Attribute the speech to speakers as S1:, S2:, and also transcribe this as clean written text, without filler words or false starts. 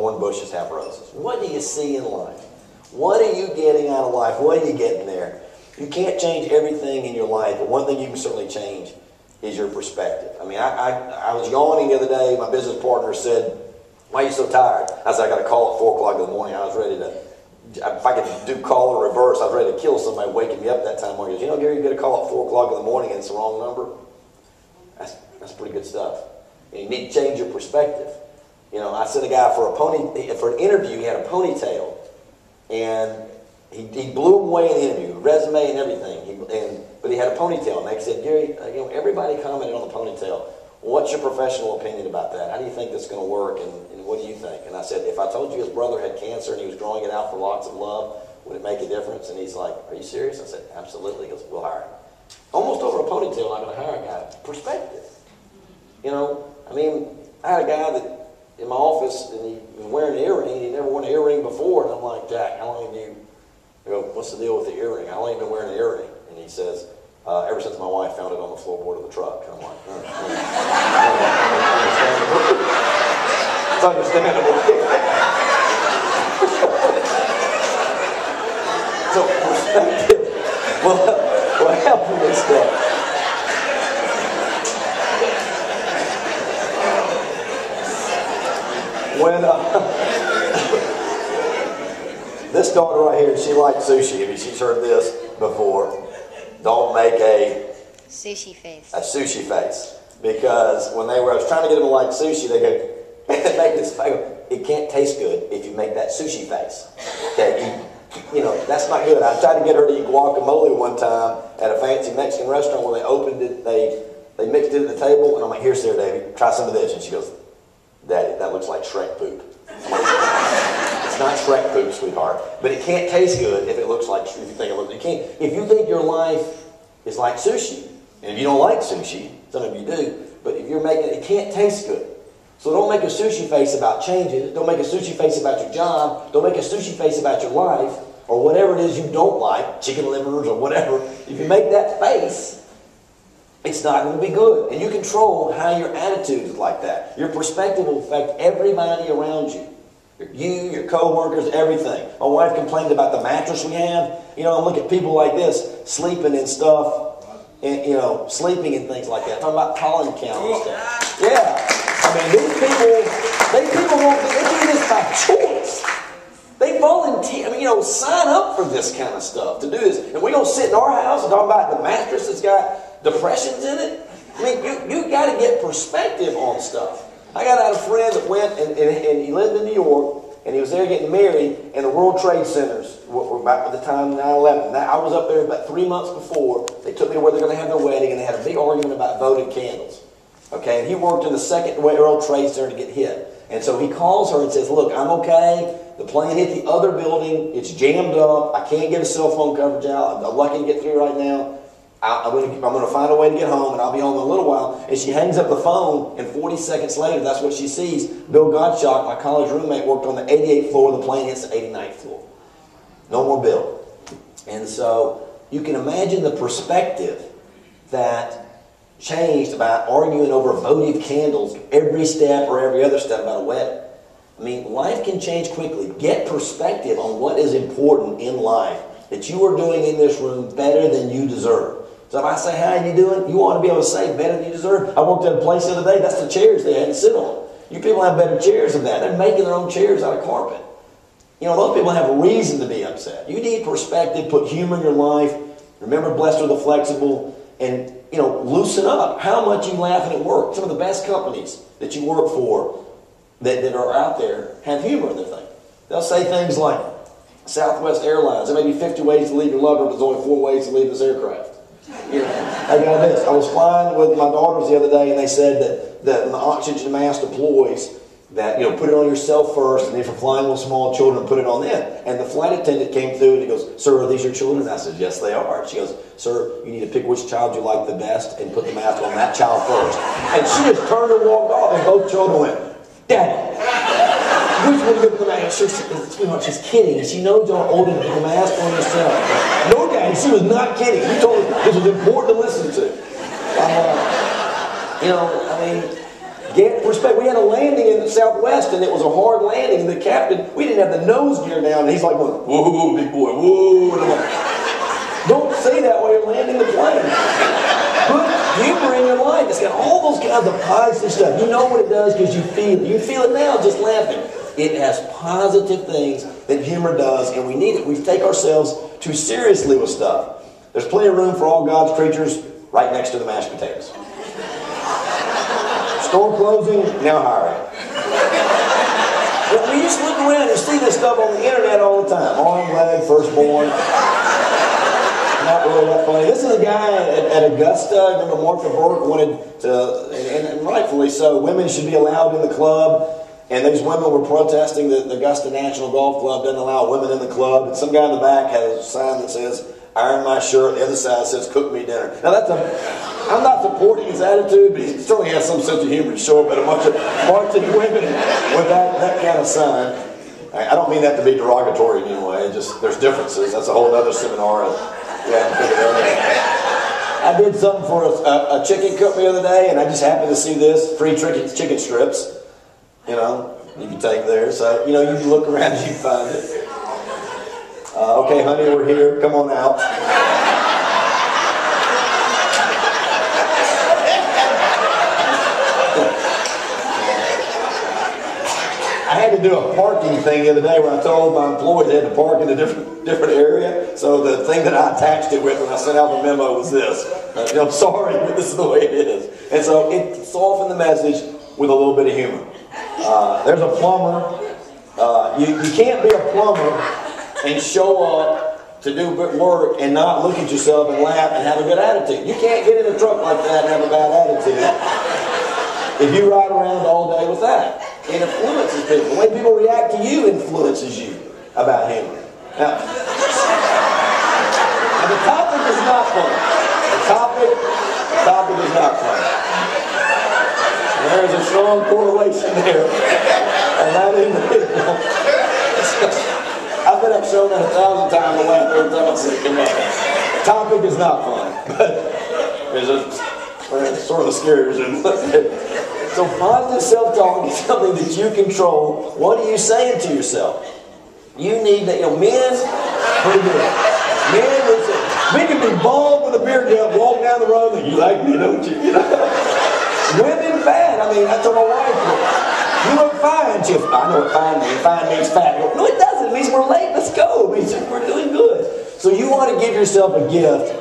S1: thorn bushes have roses. What do you see in life? What are you getting out of life? What are you getting there? You can't change everything in your life, but one thing you can certainly change is your perspective. I mean, I was yawning the other day. My business partner said, "Why are you so tired?" I said, "I got a call at 4 o'clock in the morning. I was ready to, if I could do call in reverse, I was ready to kill somebody waking me up that time." He goes, "You know, Gary, you get a call at 4 o'clock in the morning and it's the wrong number." That's pretty good stuff. And you need to change your perspective. You know, I sent a guy for an interview. He had a ponytail, and he blew him away in the interview, resume and everything. But he had a ponytail, and they said, "Gary, you know, everybody commented on the ponytail. What's your professional opinion about that? How do you think that's going to work, and what do you think?" And I said, "If I told you his brother had cancer and he was growing it out for lots of love, would it make a difference?" And he's like, "Are you serious?" I said, "Absolutely." He goes, "We'll hire him." Almost over a ponytail, I'm going to hire a guy. Perspective. You know, I mean, I had a guy that in my office, and he was wearing an earring. He never worn an earring before, and I'm like, "Jack, how long have you?" I go, "What's the deal with the earring?" "How long have you been wearing an earring?" And he says, "Ever since my wife found it on the floorboard of the truck." And I'm like, It's understandable. So perspective will help you with stuff. When this daughter right here, she likes sushi. I mean, she's heard this before. Don't make a
S2: sushi face.
S1: A sushi face, because when I was trying to get them to like sushi, they go, they make this face. It can't taste good if you make that sushi face. Okay, you know that's not good. I tried to get her to eat guacamole one time at a fancy Mexican restaurant. When they opened it, they mixed it at the table, and I'm like, "Here, Sarah, Davy, try some of this." And she goes, "Daddy, that looks like Shrek poop." It's not Shrek poop, sweetheart, but it can't taste good if it looks like, if you think it looks, you can't. If you think your life is like sushi, and if you don't like sushi, some of you do, but if you're making it can't taste good. So don't make a sushi face about changes. Don't make a sushi face about your job. Don't make a sushi face about your life, or whatever it is you don't like, chicken livers or whatever. If you make that face, it's not going to be good. And you control how your attitude is like that. Your perspective will affect everybody around you. You, your co-workers, everything. My wife complained about the mattress we have. You know, I look at people like this, sleeping and stuff, and, you know, sleeping and things like that. I'm talking about pollen count and stuff. Yeah. I mean, these people they do this by choice. They volunteer, I mean, you know, sign up for this kind of stuff, to do this. And we don't sit in our house and talk about the mattress that's got depressions in it. I mean, you got to get perspective on stuff. I got out a friend that went, and he lived in New York, and he was there getting married, and the World Trade Centers were about by the time 9/11. I was up there about 3 months before. They took me to where they're going to have their wedding, and they had a big argument about votive candles. Okay, and he worked in the second World Trade Center to get hit. And so he calls her and says, "Look, I'm okay. The plane hit the other building. It's jammed up. I can't get a cell phone coverage out. I'm lucky to get through right now. I'm going to find a way to get home, and I'll be home in a little while." And she hangs up the phone, and 40 seconds later, that's what she sees. Bill Gottschalk, my college roommate, worked on the 88th floor. The plane hits the 89th floor. No more Bill. And so you can imagine the perspective that changed about arguing over votive candles every step or every other step about a wedding. I mean, life can change quickly. Get perspective on what is important in life that you are doing in this room better than you deserve. So if I say, "How are you doing?" you want to be able to say better than you deserve. I worked at a place the other day, that's the chairs they had to sit on. You people have better chairs than that. They're making their own chairs out of carpet. You know, those people have a reason to be upset. You need perspective, put humor in your life. Remember, blessed are the flexible, and, you know, loosen up. How much you laughing at work. Some of the best companies that you work for that are out there have humor in their thing. They'll say things like, Southwest Airlines, there may be 50 ways to leave your lover, but there's only 4 ways to leave this aircraft. You know, I got this. I was flying with my daughters the other day, and they said that when the oxygen mask deploys, that, you know, put it on yourself first, and if you're flying with small children, put it on them. And the flight attendant came through, and he goes, "Sir, are these your children?" I said, "Yes, they are." She goes, "Sir, you need to pick which child you like the best and put the mask on that child first." And she just turned and walked off, and both children went, "Daddy, which one to put the mask?" Sweetheart, she's kidding, and she knows you're older to put the mask on yourself. "No, Daddy, she was not kidding. You told her this was important to listen to." You know, I mean, Get respect. We had a landing in the Southwest, and it was a hard landing. And the captain, we didn't have the nose gear down, and he's like, going, whoa, big boy, whoa. And I'm like, don't say that while you're landing the plane. Put humor in your life. It's got all those kinds of positive stuff. You know what it does because you feel it. You feel it now just laughing. It has positive things that humor does, and we need it. We take ourselves too seriously with stuff. There's plenty of room for all God's creatures right next to the mashed potatoes. Store closing, now hiring. But we just look around and see this stuff on the internet all the time. Arm, leg, firstborn. Not really that funny. This is a guy at Augusta. Remember Martha Burke wanted to, and rightfully so, women should be allowed in the club. And these women were protesting that the Augusta National Golf Club doesn't allow women in the club. And some guy in the back has a sign that says, iron my shirt. The other side says, cook me dinner. Now I'm not supporting his attitude, but he certainly has some sense of humor to show up at a bunch of marching women with that kind of sign. I don't mean that to be derogatory in any way. Just there's differences. That's a whole other seminar. I did something for a chicken cook the other day, and I just happened to see this free chicken strips. You know, you can take there. So, you know, you can look around and you find it. Okay, honey, we're here. Come on out. I had to do a parking thing the other day where I told my employees they had to park in a different area. So the thing that I attached it with when I sent out the memo was this. I'm sorry, but this is the way it is. And so it softened the message with a little bit of humor. There's a plumber. You can't be a plumber and show up to do good work and not look at yourself and laugh and have a good attitude. You can't get in a truck like that and have a bad attitude if you ride around all day with that. It influences people. The way people react to you influences you about him. Now the topic is not funny. The topic is not funny. There's a strong correlation there. And that individual. I bet I've shown that 1,000 times and laughed every time I see it come up. The topic is not funny, but it's sort of a scary resemblance. So positive self-talk is something that you control. What are you saying to yourself? You need that, men, pretty good. Men, we can be bald with a beard down, walk down the road, and you like me, don't you? Women, bad. I mean, I told my wife, you look fine. She goes, I know what fine means. Fine means fat. No, it doesn't. It means we're late. Let's go. It means we're doing good. So you want to give yourself a gift.